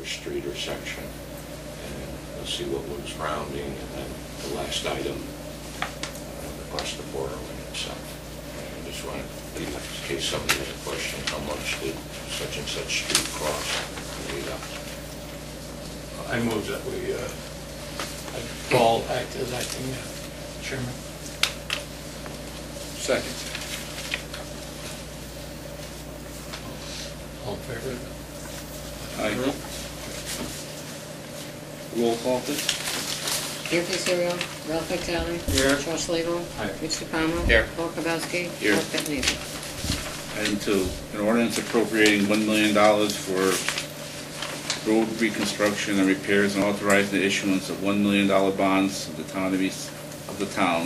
street or section. And we'll see what was rounding, and then the last item, the cost of borrowing itself. And I just want to, in case somebody has a question, how much did such and such street cost? I move that we, Paul act as acting chairman. Second. All in favor? Aye. Roll call, please. Gary Fitzgerald, Ralph McTally. Here. Charles Schlegel. Aye. Rich DePalma. Here. Paul Kabowski. Here. Mark Pettinese. Item 2, an ordinance appropriating $1 million for road reconstruction and repairs and authorizing the issuance of $1 million bonds of the town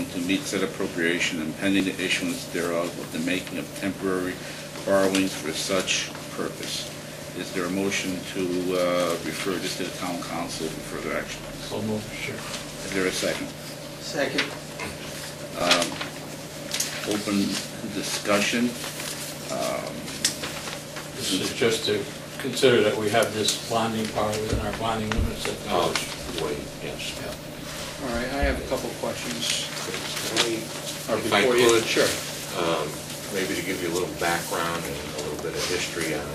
to meet said appropriation and pending the issuance thereof of the making of temporary borrowings for such purpose. Is there a motion to refer this to the town council for further action? So move, sure. Is there a second? Second. Open discussion. This is just to consider that we have this bonding power within our bonding limits. Oh, wait, yes. Yeah. All right, I have a couple questions. If I before you- could, Sure. maybe to give you a little background and a little bit of history on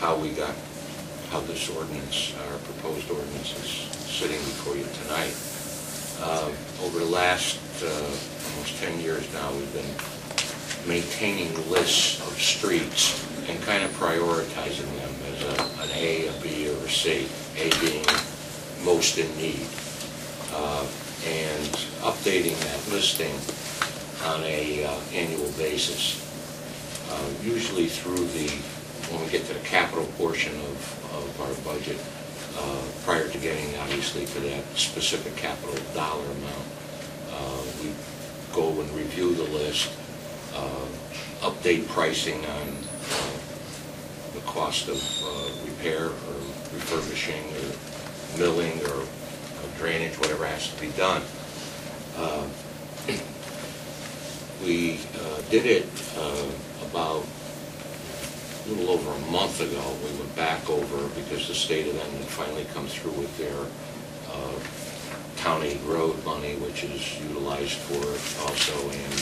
how this ordinance, our proposed ordinance, is sitting before you tonight. Over the last almost 10 years now, we've been maintaining lists of streets and kind of prioritizing them as an A, a B, or a C, A being most in need, and updating that listing on a annual basis, usually through when we get to the capital portion of our budget, prior to getting obviously to that specific capital dollar amount. We go and review the list, update pricing on the cost of repair or refurbishing or milling or drainage, whatever has to be done. We did it about a little over a month ago. We went back over because the state of them had finally come through with their county road money, which is utilized for it also, and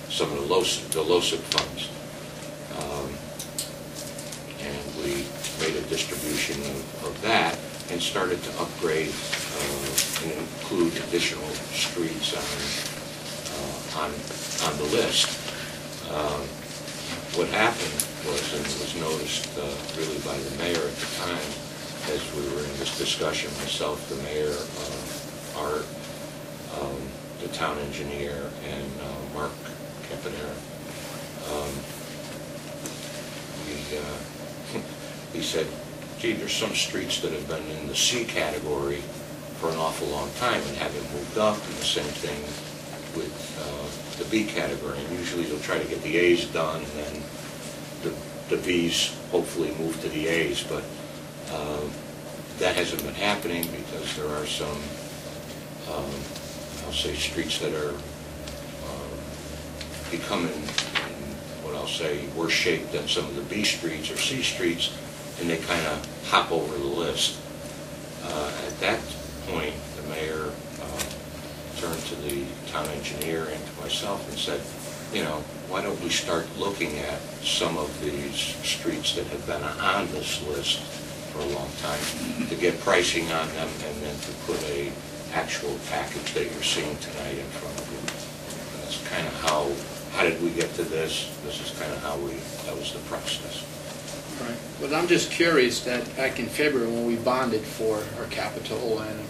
some of the LoCIP funds. And we made a distribution of that and started to upgrade and include additional streets on the list. What happened was, and it was noticed really by the mayor at the time, as we were in this discussion, myself, the mayor, Art, the town engineer, and Mark Campanera. He said, gee, there's some streets that have been in the C category for an awful long time and haven't moved up, and the same thing with the B category. And usually they'll try to get the A's done, and then the B's hopefully move to the A's, but that hasn't been happening because there are some, I'll say, streets that are becoming in what I'll say worse shape than some of the B streets or C streets, and they kind of hop over the list. At that point, the mayor turned to the town engineer and to myself and said, you know, why don't we start looking at some of these streets that have been on this list for a long time to get pricing on them, and then to put a actual package that you're seeing tonight in front of you. And that's kind of how did we get to this? This is kind of that was the process. Right. But I'm just curious that back in February when we bonded for our capital and,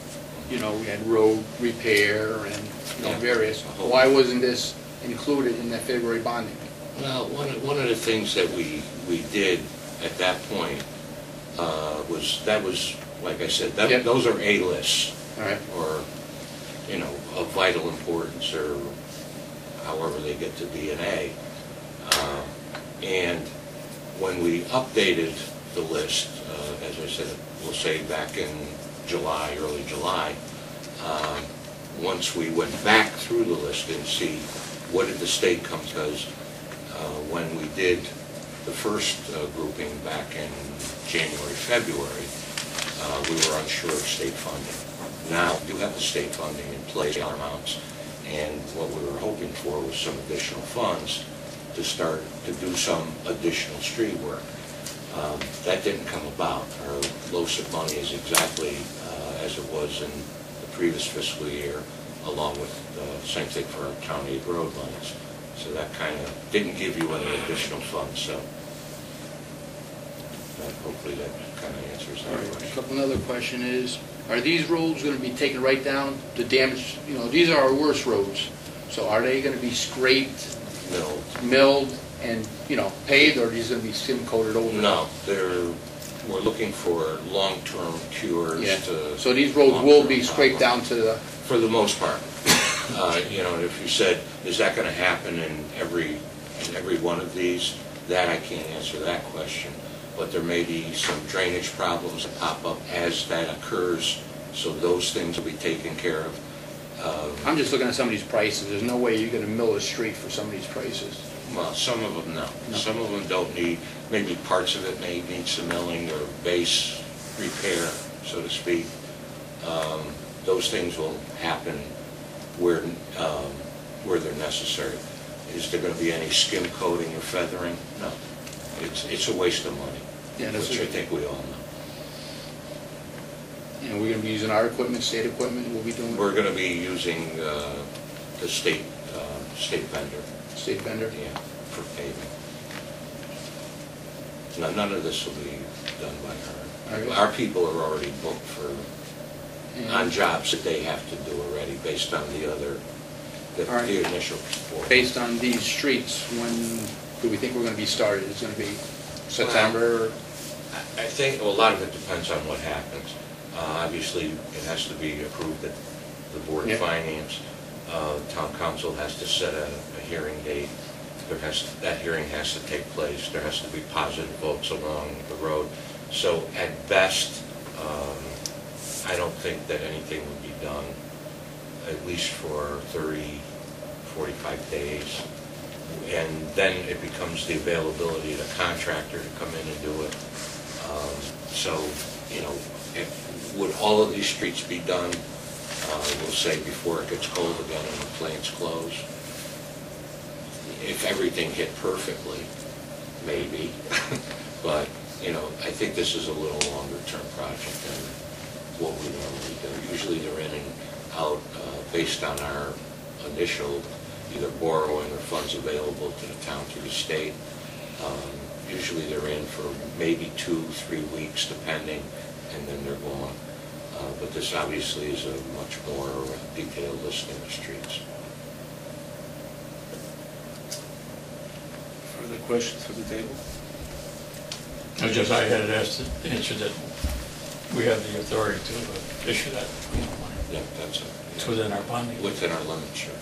you know, we had road repair and, you know, various, why wasn't this included in that February bonding? Well, one of the things that we did at that point was, like I said, those are A lists. All right. Or, you know, of vital importance, or however they get to be an A. And when we updated the list, as I said, we'll say back in July, early July, once we went back through the list and see what did the state come, because when we did the first grouping back in January, February, we were unsure of state funding. Now, we do have the state funding in place, dollar amounts, and what we were hoping for was some additional funds to start to do some additional street work. That didn't come about. Our LoCIP money is exactly as it was in the previous fiscal year, along with the same thing for our Town Aid road monies. So that kind of didn't give you any additional funds, so hopefully that kind of answers All that right, a question. couple another question is, are these roads gonna be taken right down, the damage, these are our worst roads, so are they gonna be scraped, No, milled, and, paved, or are these gonna be skim coated over? no, we're looking for long-term cures Yeah, to... so these roads will be long-term scraped problems. down to the, For the most part. If you said, is that going to happen in every one of these? That I can't answer that question. But there may be some drainage problems that pop up as that occurs, so those things will be taken care of. I'm just looking at some of these prices, there's no way you're gonna mill a street for some of these prices. Well, some of them, no. No. Some of them don't need, maybe parts of it may need some milling or base repair, so to speak. Those things will happen where they're necessary. Is there going to be any skim coating or feathering? No. It's a waste of money, Yeah, that's which I it. think we all know. And we're gonna be using our equipment, state equipment, we'll be doing, We're going to be using the state vendor, state vendor. yeah, for paving. None of this will be done by All right. her. Our people are already booked for on And jobs that they have to do already, based on the All right. the initial report. based on these streets, when do we think we're gonna be started? It's gonna be September? I think a lot of it depends on what happens. Obviously, it has to be approved at the Board Yeah. of Finance. Town Council has to set a hearing date. That hearing has to take place. There has to be positive votes along the road. So at best, I don't think that anything would be done, at least for 30, 45 days. And then it becomes the availability of the contractor to come in and do it. Would all of these streets be done, we'll say, before it gets cold again and the plants close? If everything hit perfectly, maybe. But, I think this is a little longer-term project than what we normally do. Usually they're in and out based on our initial either borrowing or funds available to the town through the state. Usually they're in for maybe 2-3 weeks, depending, and then they're gone. But this obviously is a much more detailed listing of streets. Further questions from the table? I had asked the answer that we have the authority to issue that, money. Yeah, that's it. It's within our bonding. Within our limits, sure.